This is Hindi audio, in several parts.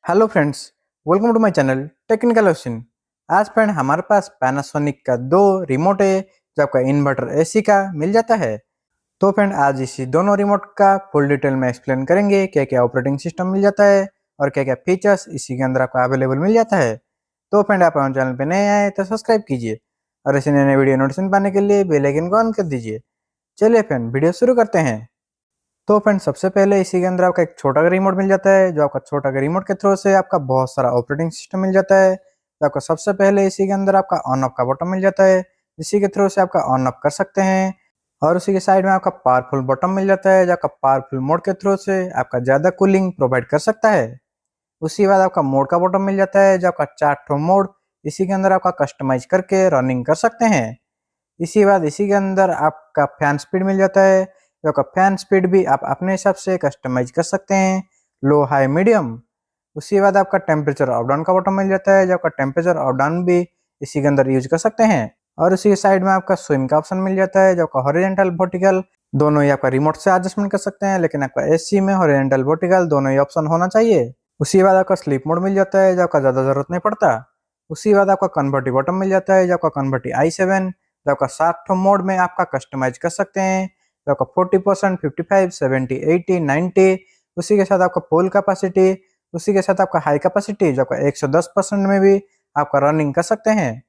Hello friends, welcome to my channel technical question. आज फ्रेंड हमारे पास पैनासोनिक का दो रिमोट है जो आपका इन्वर्टर एसी का मिल जाता है। तो फ्रेंड आज इसी दोनों रिमोट का फुल डिटेल में एक्सप्लेन करेंगे क्या क्या ऑपरेटिंग सिस्टम मिल जाता है और क्या क्या फीचर्स इसी के अंदर आपको अवेलेबल मिल जाता है। तो फ्रेंड आप हमारे चैनल पर नए आए तो सब्सक्राइब कीजिए और ऐसे नए नए वीडियो नोटिफिकेशन पाने के लिए बेल आइकन को ऑन कर दीजिए। चलिए फ्रेंड वीडियो शुरू करते हैं। तो फ्रेंड सबसे पहले इसी के अंदर आपका एक छोटा रिमोट मिल जाता है जो आपका छोटा रिमोट के थ्रू से आपका बहुत सारा ऑपरेटिंग सिस्टम मिल जाता है। तो आपको सबसे पहले इसी के अंदर आपका ऑन ऑफ का बटन मिल जाता है जिसी के थ्रू से आपका ऑन ऑफ कर सकते हैं। और उसी के साइड में आपका पावरफुल बटन मिल जाता है जो आपका पावरफुल मोड के थ्रू से आपका ज़्यादा कूलिंग प्रोवाइड कर सकता है। उसके बाद आपका मोड का बटन मिल जाता है जो आपका 4 मोड इसी के अंदर आपका कस्टमाइज करके रनिंग कर सकते हैं। इसी बाद इसी के अंदर आपका फैन स्पीड मिल जाता है जो आपका फैन स्पीड भी आप अपने हिसाब से कस्टमाइज कर सकते हैं, लो हाई मीडियम। उसके बाद आपका टेम्परेचर अप डाउन का बटन मिल जाता है जो आपका टेम्परेचर अप डाउन भी इसी के अंदर यूज कर सकते हैं। और उसी के साइड में आपका स्विंग का ऑप्शन मिल जाता है जो आपका हॉरिजॉन्टल वर्टिकल दोनों ही आपका रिमोट से एडजस्टमेंट कर सकते हैं, लेकिन आपका एसी में हॉरिजॉन्टल वर्टिकल दोनों ही ऑप्शन होना चाहिए। उसी बाद आपका स्लीप मोड मिल जाता है जो आपका ज़्यादा जरूरत नहीं पड़ता। उसी बाद आपका कन्वर्टी बटन मिल जाता है जो आपका कन्वर्टी i7 जो आपका 7 मोड में आपका कस्टमाइज कर सकते हैं जो आपका 40%, 55, 70, 80, 90। उसी के साथ आपका पोल कैपेसिटी, उसी के साथ आपका हाई कैपेसिटी जो आपका 110% में भी आपका रनिंग कर सकते हैं।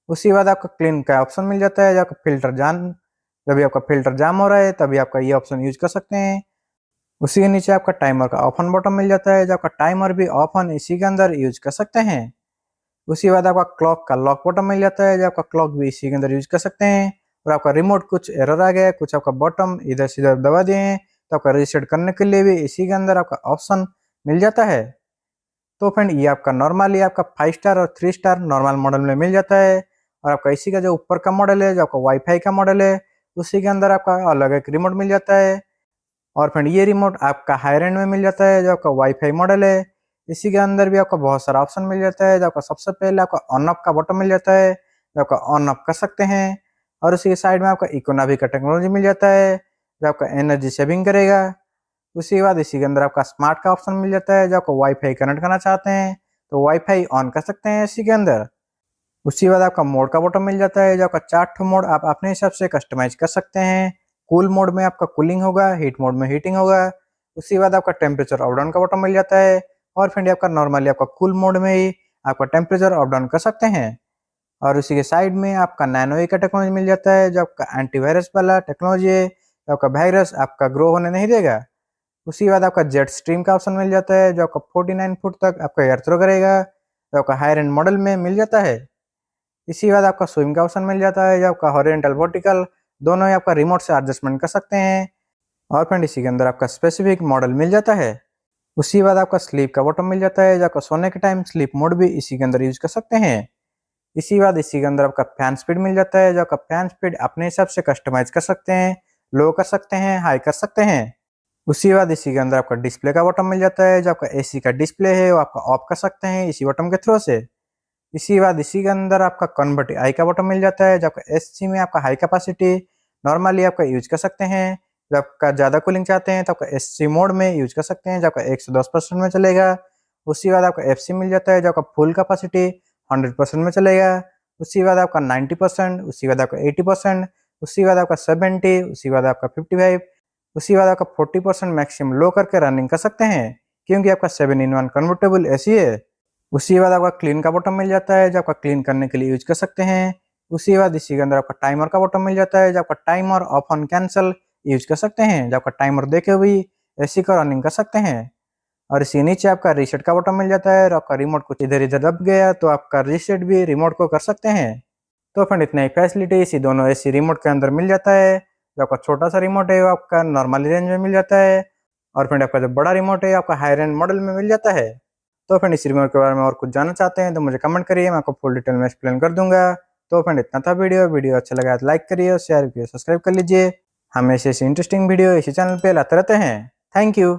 उसी बाद आपका क्लीन का ऑप्शन मिल जाता है जो आपका फिल्टर जाम, जब भी आपका फिल्टर जाम हो रहा है तभी आपका ये ऑप्शन यूज कर सकते हैं। उसी के नीचे आपका टाइमर का ऑफ ऑन बटन मिल जाता है जो आपका टाइमर भी ऑफ ऑन इसी के अंदर यूज कर सकते हैं। उसी बाद आपका क्लॉक का लॉक बटन मिल जाता है जो आपका क्लॉक भी इसी के अंदर यूज कर सकते हैं। और आपका रिमोट कुछ एरर आ गया है, कुछ आपका बटन इधर से इधर दबा दिए हैं तो आपका रीसेट करने के लिए भी इसी के अंदर आपका ऑप्शन मिल जाता है। तो फ्रेंड ये आपका नॉर्मली आपका 5 स्टार और 3 स्टार नॉर्मल मॉडल में मिल जाता है। और आपका इसी का जो ऊपर का मॉडल है जो आपका वाईफाई का मॉडल है उसी के अंदर आपका अलग एक रिमोट मिल जाता है। और फ्रेंड ये रिमोट आपका हाई रेंज में मिल जाता है जो आपका वाईफाई मॉडल है। इसी के अंदर भी आपका बहुत सारा ऑप्शन मिल जाता है जो आपका सबसे पहले आपका ऑन ऑफ का बटन मिल जाता है जो आपका ऑन ऑफ कर सकते हैं। और उसी के साइड में आपका इकोनॉमी का टेक्नोलॉजी मिल जाता है जो आपका एनर्जी सेविंग करेगा। उसी के बाद इसी के अंदर आपका स्मार्ट का ऑप्शन मिल जाता है जो आपको वाईफाई कनेक्ट करना चाहते हैं तो वाईफाई ऑन कर सकते हैं इसी के अंदर। उसी के बाद आपका मोड का बटन मिल जाता है जो आपका 4 मोड आप अपने हिसाब से कस्टमाइज कर सकते हैं। कूल मोड में आपका कूलिंग होगा, हीट मोड में हीटिंग होगा। उसी के बाद आपका टेम्परेचर अप डाउन का बटन मिल जाता है। और फिर आपका नॉर्मली आपका कूल मोड में ही आपका टेम्परेचर अप डाउन कर सकते हैं। और उसी के साइड में आपका नैनो ए का टेक्नोलॉजी मिल जाता है जो आपका एंटीवायरस वाला टेक्नोलॉजी है, जो आपका वायरस आपका ग्रो होने नहीं देगा। उसी के बाद आपका जेट स्ट्रीम का ऑप्शन मिल जाता है जो आपका 49 फुट तक आपका एयर थ्रो करेगा, जो आपका हायर एंड मॉडल में मिल जाता है। इसी के बाद आपका स्विंग का ऑप्शन मिल जाता है जो आपका हॉरिजॉन्टल वर्टिकल दोनों ही आपका रिमोट से एडजस्टमेंट कर सकते हैं। और फ्रेंड इसी के अंदर आपका स्पेसिफिक मॉडल मिल जाता है। उसी के बाद आपका स्लीप का बटन मिल जाता है जो आपका सोने के टाइम स्लीप मोड भी इसी के अंदर यूज कर सकते हैं। इसी बाद इसी के अंदर आपका फैन स्पीड मिल जाता है जो आपका फैन स्पीड अपने हिसाब से कस्टमाइज कर सकते हैं, लो कर सकते हैं, हाई कर सकते हैं। उसी बाद इसी के अंदर आपका डिस्प्ले का बटन मिल जाता है जो आपका एसी का डिस्प्ले है वो आपका ऑफ कर सकते हैं इसी बटन के थ्रू से। इसी बाद इसी के अंदर आपका कन्वर्ट आई का बटन मिल जाता है जो आपका एसी में आपका हाई कैपेसिटी नॉर्मली आपका यूज कर सकते हैं। जब आपका ज़्यादा कूलिंग चाहते हैं तो आपका एसी मोड में यूज कर सकते हैं जो आपका 110% में चलेगा। उसी बाद आपका एफसी मिल जाता है जो आपका फुल कैपेसिटी 100% में चलेगा। उसी बाद आपका 90%, उसी बाद आपका 80%, उसी बाद आपका 70, उसी बाद आपका 55, उसी बाद आपका 40% मैक्सिमम लो करके रनिंग कर सकते हैं क्योंकि आपका 7-in-1 कन्वर्टेबल एसी है। उसी बाद आपका क्लीन का बटन मिल जाता है जो आपका क्लीन करने के लिए यूज कर सकते हैं। उसी बाद इसी के अंदर आपका टाइमर का बटन मिल जाता है जो आपका timer of on cancel use कर सकते हैं, जो आपका टाइमर देके हुई एसी का रनिंग कर सकते हैं। और इसी नीचे आपका रीसेट का बटन मिल जाता है और आपका रिमोट कुछ इधर इधर दब गया तो आपका रीसेट भी रिमोट को कर सकते हैं। तो फ्रेंड इतना ही फैसिलिटी इसी दोनों एसी रिमोट के अंदर मिल जाता है। जो आपका छोटा सा रिमोट है वो आपका नॉर्मल रेंज में मिल जाता है और फ्रेंड आपका जो बड़ा रिमोट है आपका हाई रेंज मॉडल में मिल जाता है। तो फ्रेंड इस रिमोट के बारे में और कुछ जानना चाहते हैं तो मुझे कमेंट करिए, मैं आपको फुल डिटेल में एक्सप्लेन कर दूंगा। तो फ्रेंड इतना था वीडियो अच्छा लगा तो लाइक करिए और शेयर करिए, सब्सक्राइब कर लीजिए। हम ऐसे इंटरेस्टिंग वीडियो इसी चैनल पे लाते रहते हैं। Thank you.